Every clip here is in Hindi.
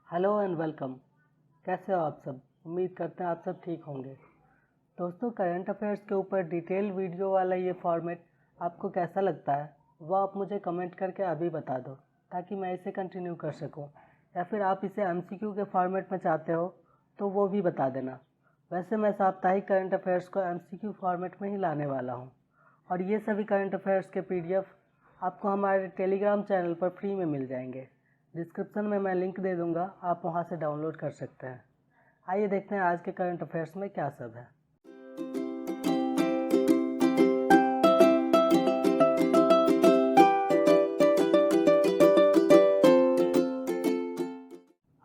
Hello and welcome. कैसे हो आप सब? उम्मीद करते हैं आप सब ठीक होंगे। दोस्तों, करंट अफेयर्स के ऊपर डिटेल वीडियो वाला ये फॉर्मेट आपको कैसा लगता है वो आप मुझे कमेंट करके अभी बता दो, ताकि मैं इसे कंटिन्यू कर सकूं। या फिर आप इसे एमसीक्यू के फॉर्मेट में चाहते हो तो वो भी बता देना। वैसे मैं साप्ताहिक करंट अफेयर्स को एमसीक्यू फॉर्मेट में ही लाने वाला हूँ, और ये सभी करंट अफेयर्स के पीडीएफ आपको हमारे टेलीग्राम चैनल पर फ्री में मिल जाएंगे। डिस्क्रिप्शन में मैं लिंक दे दूंगा, आप वहां से डाउनलोड कर सकते हैं। आइए देखते हैं आज के करंट अफेयर्स में क्या सब है।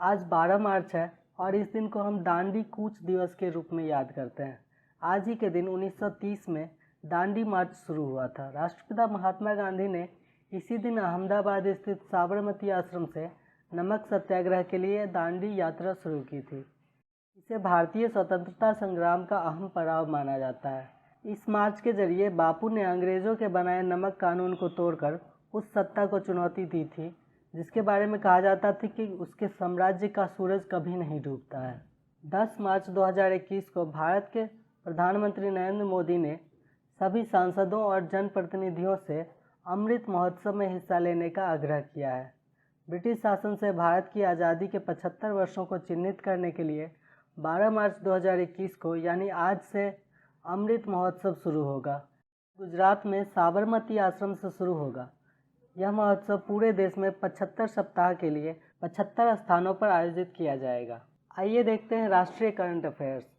आज 12 मार्च है और इस दिन को हम दांडी कूच दिवस के रूप में याद करते हैं। आज ही के दिन 1930 में दांडी मार्च शुरू हुआ था। राष्ट्रपिता महात्मा गांधी ने इसी दिन अहमदाबाद स्थित साबरमती आश्रम से नमक सत्याग्रह के लिए दांडी यात्रा शुरू की थी। इसे भारतीय स्वतंत्रता संग्राम का अहम पड़ाव माना जाता है। इस मार्च के जरिए बापू ने अंग्रेजों के बनाए नमक कानून को तोड़कर उस सत्ता को चुनौती दी थी जिसके बारे में कहा जाता था कि उसके साम्राज्य का सूरज कभी नहीं डूबता है। 10 मार्च 2021 को भारत के प्रधानमंत्री नरेंद्र मोदी ने सभी सांसदों और जनप्रतिनिधियों से अमृत महोत्सव में हिस्सा लेने का आग्रह किया है। ब्रिटिश शासन से भारत की आज़ादी के 75 वर्षों को चिन्हित करने के लिए 12 मार्च 2021 को यानी आज से अमृत महोत्सव शुरू होगा। गुजरात में साबरमती आश्रम से शुरू होगा। यह महोत्सव पूरे देश में 75 सप्ताह के लिए 75 स्थानों पर आयोजित किया जाएगा। आइए देखते हैं राष्ट्रीय करंट अफेयर्स।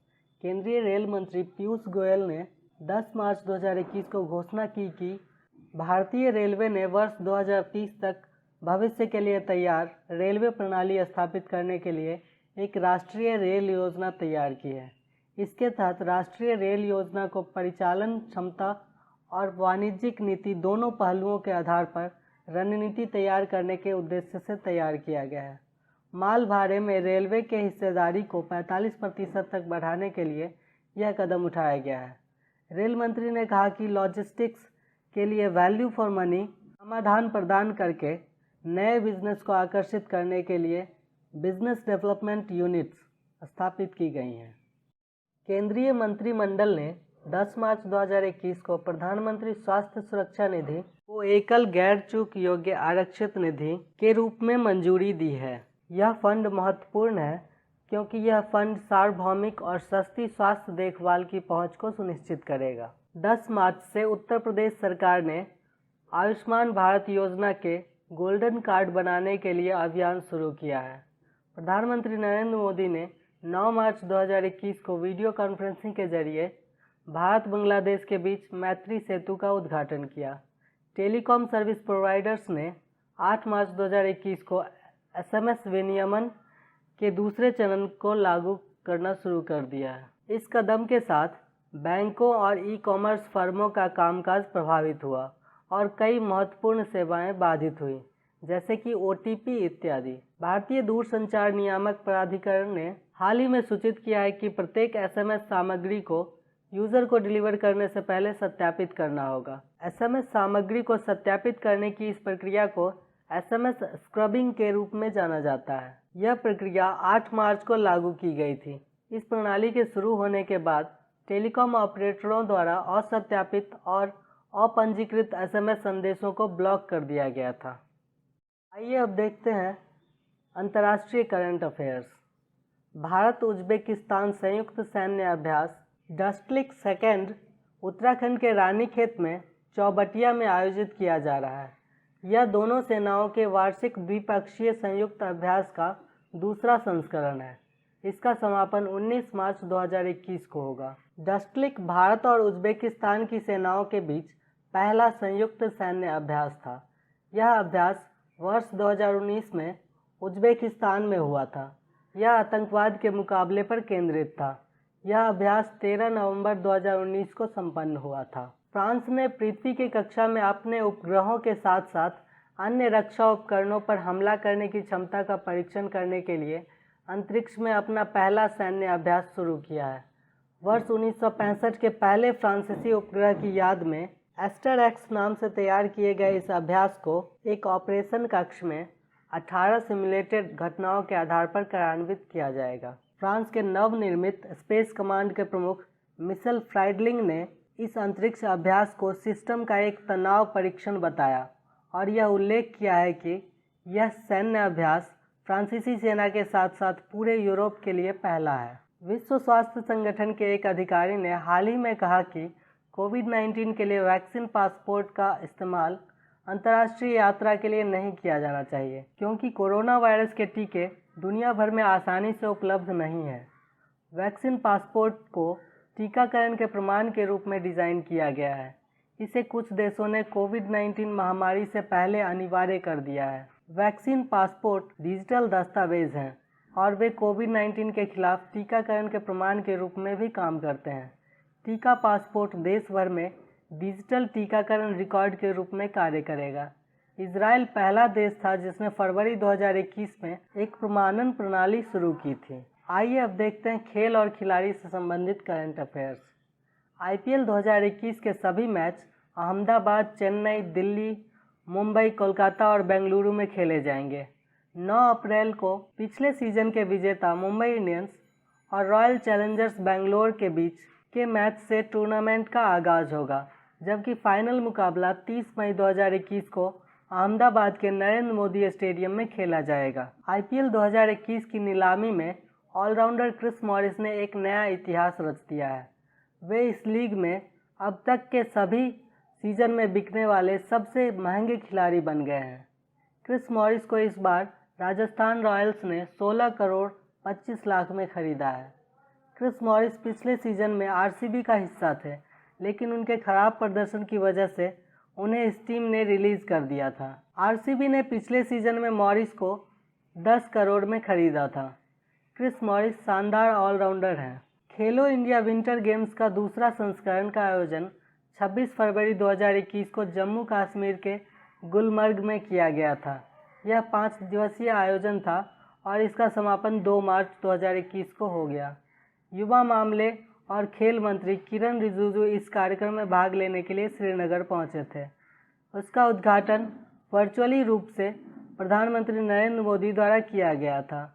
केंद्रीय रेल मंत्री पीयूष गोयल ने 10 मार्च 2021 को घोषणा की कि भारतीय रेलवे ने वर्ष 2030 तक भविष्य के लिए तैयार रेलवे प्रणाली स्थापित करने के लिए एक राष्ट्रीय रेल योजना तैयार की है। इसके तहत राष्ट्रीय रेल योजना को परिचालन क्षमता और वाणिज्यिक नीति दोनों पहलुओं के आधार पर रणनीति तैयार करने के उद्देश्य से तैयार किया गया है। माल भाड़े में रेलवे के हिस्सेदारी को 45% तक बढ़ाने के लिए यह कदम उठाया गया है। रेल मंत्री ने कहा कि लॉजिस्टिक्स के लिए वैल्यू फॉर मनी समाधान प्रदान करके नए बिजनेस को आकर्षित करने के लिए बिजनेस डेवलपमेंट यूनिट्स स्थापित की गई हैं। केंद्रीय मंत्रिमंडल ने 10 मार्च 2021 को प्रधानमंत्री स्वास्थ्य सुरक्षा निधि को एकल गैर चूक योग्य आरक्षित निधि के रूप में मंजूरी दी है। यह फंड महत्वपूर्ण है क्योंकि यह फंड सार्वभौमिक और सस्ती स्वास्थ्य देखभाल की पहुंच को सुनिश्चित करेगा। 10 मार्च से उत्तर प्रदेश सरकार ने आयुष्मान भारत योजना के गोल्डन कार्ड बनाने के लिए अभियान शुरू किया है। प्रधानमंत्री नरेंद्र मोदी ने 9 मार्च 2021 को वीडियो कॉन्फ्रेंसिंग के जरिए भारत बांग्लादेश के बीच मैत्री सेतु का उद्घाटन किया। टेलीकॉम सर्विस प्रोवाइडर्स ने 8 मार्च 2021 को एसएमएस विनियमन के दूसरे चरण को लागू करना शुरू कर दिया है। इस कदम के साथ बैंकों और ई-कॉमर्स फर्मों का कामकाज प्रभावित हुआ और कई महत्वपूर्ण सेवाएं बाधित हुई, जैसे कि ओटीपी इत्यादि। भारतीय दूरसंचार नियामक प्राधिकरण ने हाल ही में सूचित किया है कि प्रत्येक एसएमएस सामग्री को यूजर को डिलीवर करने से पहले सत्यापित करना होगा। एसएमएस सामग्री को सत्यापित करने की इस प्रक्रिया को एसएमएस स्क्रबिंग के रूप में जाना जाता है। यह प्रक्रिया 8 मार्च को लागू की गई थी। इस प्रणाली के शुरू होने के बाद टेलीकॉम ऑपरेटरों द्वारा असत्यापित और अपंजीकृत एसएमएस संदेशों को ब्लॉक कर दिया गया था। आइए अब देखते हैं अंतर्राष्ट्रीय करंट अफेयर्स। भारत उज्बेकिस्तान संयुक्त सैन्य अभ्यास डस्टलिक सेकेंड उत्तराखंड के रानीखेत में चौबटिया में आयोजित किया जा रहा है। यह दोनों सेनाओं के वार्षिक द्विपक्षीय संयुक्त अभ्यास का दूसरा संस्करण है। इसका समापन 19 मार्च 2021 को होगा। डस्टलिक भारत और उज्बेकिस्तान की सेनाओं के बीच पहला संयुक्त सैन्य अभ्यास था। यह अभ्यास वर्ष 2019 में उज्बेकिस्तान में हुआ था। यह आतंकवाद के मुकाबले पर केंद्रित था। यह अभ्यास 13 नवंबर 2019 को संपन्न हुआ था। फ्रांस ने पृथ्वी की कक्षा में अपने उपग्रहों के साथ साथ अन्य रक्षा उपकरणों पर हमला करने की क्षमता का परीक्षण करने के लिए अंतरिक्ष में अपना पहला सैन्य अभ्यास शुरू किया है। वर्ष 1965 के पहले फ्रांसीसी उपग्रह की याद में एस्टर एक्स नाम से तैयार किए गए इस अभ्यास को एक ऑपरेशन कक्ष में 18 सिमुलेटेड घटनाओं के आधार पर कार्यान्वित किया जाएगा। फ्रांस के नवनिर्मित स्पेस कमांड के प्रमुख मिशेल फ्राइडलिंग ने इस अंतरिक्ष अभ्यास को सिस्टम का एक तनाव परीक्षण बताया और यह उल्लेख किया है कि यह सैन्य अभ्यास फ्रांसीसी सेना के साथ साथ पूरे यूरोप के लिए पहला है। विश्व स्वास्थ्य संगठन के एक अधिकारी ने हाल ही में कहा कि कोविड-19 के लिए वैक्सीन पासपोर्ट का इस्तेमाल अंतर्राष्ट्रीय यात्रा के लिए नहीं किया जाना चाहिए, क्योंकि कोरोना वायरस के टीके दुनिया भर में आसानी से उपलब्ध नहीं है। वैक्सीन पासपोर्ट को टीकाकरण के प्रमाण के रूप में डिज़ाइन किया गया है। इसे कुछ देशों ने कोविड-19 महामारी से पहले अनिवार्य कर दिया है। वैक्सीन पासपोर्ट डिजिटल दस्तावेज हैं और वे कोविड-19 के खिलाफ टीकाकरण के प्रमाण के रूप में भी काम करते हैं। टीका पासपोर्ट देश भर में डिजिटल टीकाकरण रिकॉर्ड के रूप में कार्य करेगा। इजराइल पहला देश था जिसने फरवरी 2021 में एक प्रमाणन प्रणाली शुरू की थी। आइए अब देखते हैं खेल और खिलाड़ी से संबंधित करंट अफेयर्स। IPL 2021 के सभी मैच अहमदाबाद, चेन्नई, दिल्ली, मुंबई, कोलकाता और बेंगलुरु में खेले जाएंगे। 9 अप्रैल को पिछले सीजन के विजेता मुंबई इंडियंस और रॉयल चैलेंजर्स बेंगलोर के बीच के मैच से टूर्नामेंट का आगाज़ होगा, जबकि फाइनल मुकाबला 30 मई 2021 को अहमदाबाद के नरेंद्र मोदी स्टेडियम में खेला जाएगा। IPL 2021 की नीलामी में ऑलराउंडर क्रिस मॉरिस ने एक नया इतिहास रच दिया है। वे इस लीग में अब तक के सभी सीजन में बिकने वाले सबसे महंगे खिलाड़ी बन गए हैं। क्रिस मॉरिस को इस बार राजस्थान रॉयल्स ने 16 करोड़ 25 लाख में खरीदा है। क्रिस मॉरिस पिछले सीजन में RCB का हिस्सा थे, लेकिन उनके खराब प्रदर्शन की वजह से उन्हें इस टीम ने रिलीज़ कर दिया था। RCB ने पिछले सीजन में मॉरिस को 10 करोड़ में खरीदा था। क्रिस मॉरिस शानदार ऑलराउंडर हैं। खेलो इंडिया विंटर गेम्स का दूसरा संस्करण का आयोजन 26 फरवरी 2021 को जम्मू कश्मीर के गुलमर्ग में किया गया था। यह 5 दिवसीय आयोजन था और इसका समापन 2 मार्च 2021 को हो गया। युवा मामले और खेल मंत्री किरण रिजिजू इस कार्यक्रम में भाग लेने के लिए श्रीनगर पहुंचे थे। उसका उद्घाटन वर्चुअली रूप से प्रधानमंत्री नरेंद्र मोदी द्वारा किया गया था।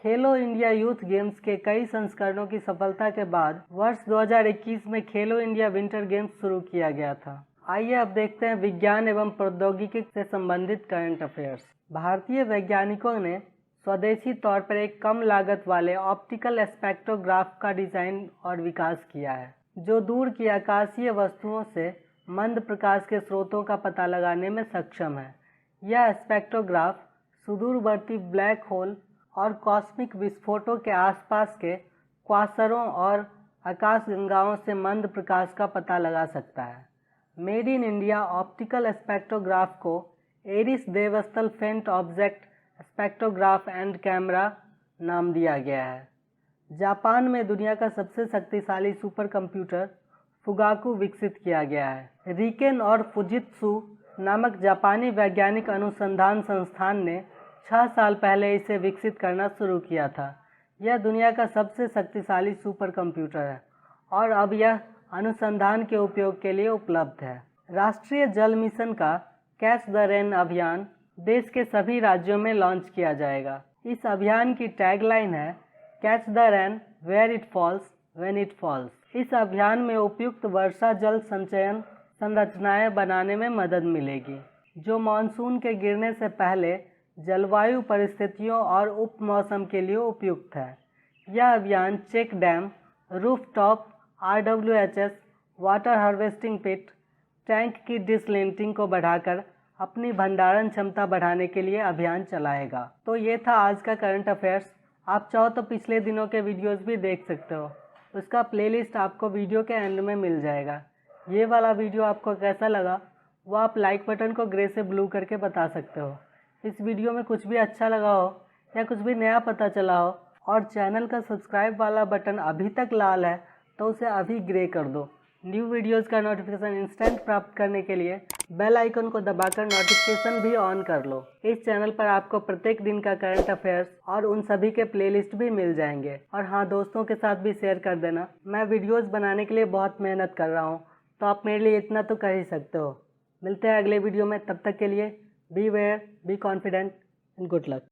खेलो इंडिया यूथ गेम्स के कई संस्करणों की सफलता के बाद वर्ष 2021 में खेलो इंडिया विंटर गेम्स शुरू किया गया था। आइए अब देखते हैं विज्ञान एवं प्रौद्योगिकी से संबंधित करंट अफेयर्स। भारतीय वैज्ञानिकों ने स्वदेशी तौर पर एक कम लागत वाले ऑप्टिकल स्पेक्ट्रोग्राफ का डिजाइन और विकास किया है, जो दूर की आकाशीय वस्तुओं से मंद प्रकाश के स्रोतों का पता लगाने में सक्षम है। यह स्पेक्ट्रोग्राफ सुदूरवर्ती ब्लैक होल और कॉस्मिक विस्फोटों के आसपास के क्वासरों और आकाशगंगाओं से मंद प्रकाश का पता लगा सकता है। Made in India optical spectrograph को एरिस देवस्थल फेंट ऑब्जेक्ट स्पेक्ट्रोग्राफ एंड कैमरा नाम दिया गया है। जापान में दुनिया का सबसे शक्तिशाली सुपर कंप्यूटर फुगाकू विकसित किया गया है। रिकेन और फुजित्सु नामक जापानी वैज्ञानिक अनुसंधान संस्थान ने 6 साल पहले इसे विकसित करना शुरू किया था। यह दुनिया का सबसे शक्तिशाली सुपर कंप्यूटर है और अब यह अनुसंधान के उपयोग के लिए उपलब्ध है। राष्ट्रीय जल मिशन का कैच द रेन अभियान देश के सभी राज्यों में लॉन्च किया जाएगा। इस अभियान की टैगलाइन है catch the rain where it falls when it falls. इस अभियान में उपयुक्त वर्षा जल संचयन संरचनाएं बनाने में मदद मिलेगी, जो मानसून के गिरने से पहले जलवायु परिस्थितियों और उप मौसम के लिए उपयुक्त है। यह अभियान check dam, rooftop RWHS, water harvesting pit, tank की डिसलिंटिंग को बढ़ाकर अपनी भंडारण क्षमता बढ़ाने के लिए अभियान चलाएगा। तो ये था आज का करंट अफेयर्स। आप चाहो तो पिछले दिनों के वीडियोस भी देख सकते हो, उसका प्लेलिस्ट आपको वीडियो के एंड में मिल जाएगा। ये वाला वीडियो आपको कैसा लगा वो आप लाइक बटन को ग्रे से ब्लू करके बता सकते हो। इस वीडियो में कुछ भी अच्छा लगा हो या कुछ भी नया पता चला हो और चैनल का सब्सक्राइब वाला बटन अभी तक लाल है तो उसे अभी ग्रे कर दो। न्यू वीडियोस का नोटिफिकेशन इंस्टेंट प्राप्त करने के लिए बेल आइकन को दबाकर नोटिफिकेशन भी ऑन कर लो। इस चैनल पर आपको प्रत्येक दिन का करंट अफेयर्स और उन सभी के प्लेलिस्ट भी मिल जाएंगे। और हाँ, दोस्तों के साथ भी शेयर कर देना। मैं वीडियोस बनाने के लिए बहुत मेहनत कर रहा हूँ, तो आप मेरे लिए इतना तो कर ही सकते हो। मिलते हैं अगले वीडियो में, तब तक के लिए be aware, be confident, and good luck.